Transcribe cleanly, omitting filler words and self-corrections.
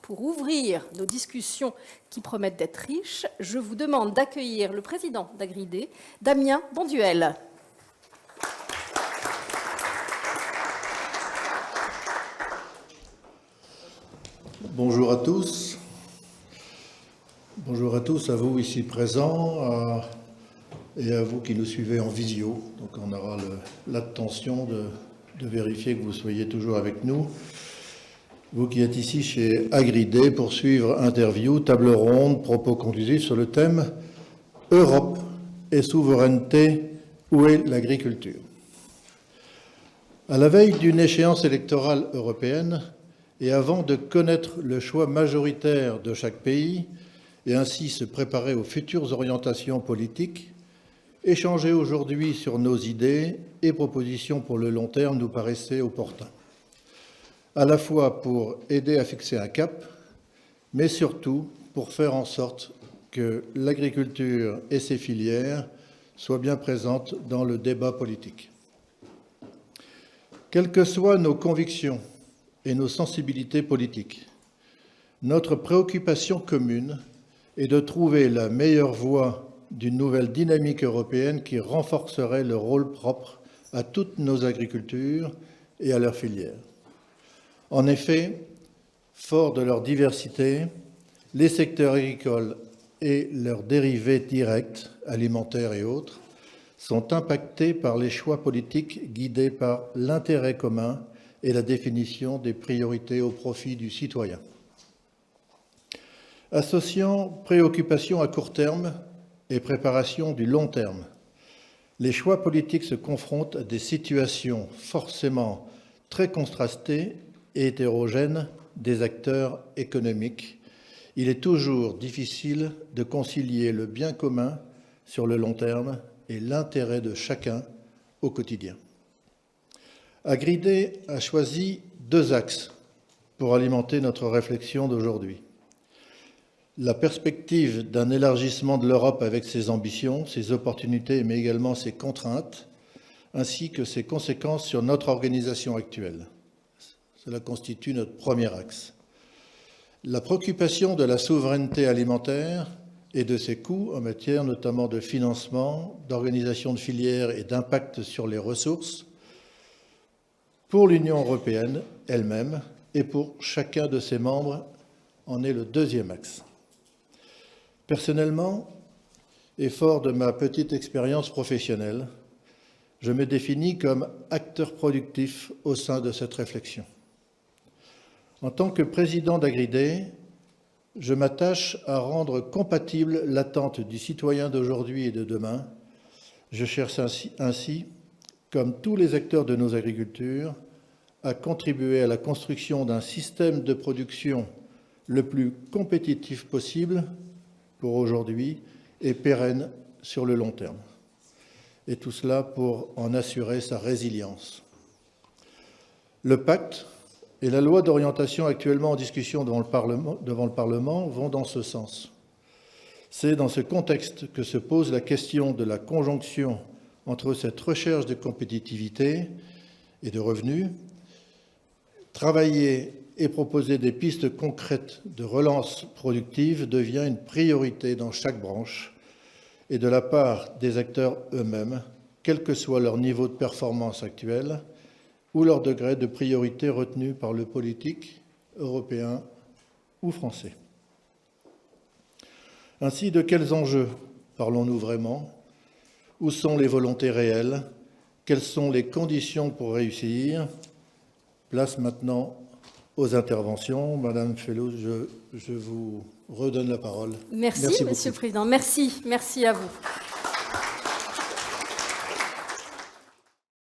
Pour ouvrir nos discussions qui promettent d'être riches, je vous demande d'accueillir le président d'Agridé, Damien Bonduel. Bonjour à tous. Bonjour à tous, à vous ici présents et à vous qui nous suivez en visio. Donc on aura l'attention de vérifier que vous soyez toujours avec nous. Vous qui êtes ici chez Agridé pour suivre interview, table ronde, propos conclusifs sur le thème « Europe et souveraineté, où est l'agriculture ?» À la veille d'une échéance électorale européenne, et avant de connaître le choix majoritaire de chaque pays et ainsi se préparer aux futures orientations politiques, échanger aujourd'hui sur nos idées et propositions pour le long terme nous paraissait opportun, à la fois pour aider à fixer un cap, mais surtout pour faire en sorte que l'agriculture et ses filières soient bien présentes dans le débat politique. Quelles que soient nos convictions et nos sensibilités politiques, notre préoccupation commune est de trouver la meilleure voie d'une nouvelle dynamique européenne qui renforcerait le rôle propre à toutes nos agricultures et à leurs filières. En effet, forts de leur diversité, les secteurs agricoles et leurs dérivés directs, alimentaires et autres, sont impactés par les choix politiques guidés par l'intérêt commun et la définition des priorités au profit du citoyen. Associant préoccupation à court terme et préparation du long terme, les choix politiques se confrontent à des situations forcément très contrastées et hétérogènes des acteurs économiques. Il est toujours difficile de concilier le bien commun sur le long terme et l'intérêt de chacun au quotidien. Agridé a choisi deux axes pour alimenter notre réflexion d'aujourd'hui. La perspective d'un élargissement de l'Europe avec ses ambitions, ses opportunités, mais également ses contraintes, ainsi que ses conséquences sur notre organisation actuelle. Cela constitue notre premier axe. La préoccupation de la souveraineté alimentaire et de ses coûts en matière notamment de financement, d'organisation de filières et d'impact sur les ressources, pour l'Union européenne elle-même et pour chacun de ses membres, en est le deuxième axe. Personnellement, et fort de ma petite expérience professionnelle, je me définis comme acteur productif au sein de cette réflexion. En tant que président d'Agridé, je m'attache à rendre compatible l'attente du citoyen d'aujourd'hui et de demain. Je cherche ainsi, comme tous les acteurs de nos agricultures, à contribuer à la construction d'un système de production le plus compétitif possible pour aujourd'hui et pérenne sur le long terme. Et tout cela pour en assurer sa résilience. Le pacte et la loi d'orientation actuellement en discussion devant le Parlement vont dans ce sens. C'est dans ce contexte que se pose la question de la conjonction entre cette recherche de compétitivité et de revenus. Travailler et proposer des pistes concrètes de relance productive devient une priorité dans chaque branche et de la part des acteurs eux-mêmes, quel que soit leur niveau de performance actuel ou leur degré de priorité retenu par le politique européen ou français. Ainsi, de quels enjeux parlons-nous vraiment? Où sont les volontés réelles? Quelles sont les conditions pour réussir? Place maintenant aux interventions. Madame Fellouz, je vous redonne la parole. Merci Monsieur le Président. Merci à vous.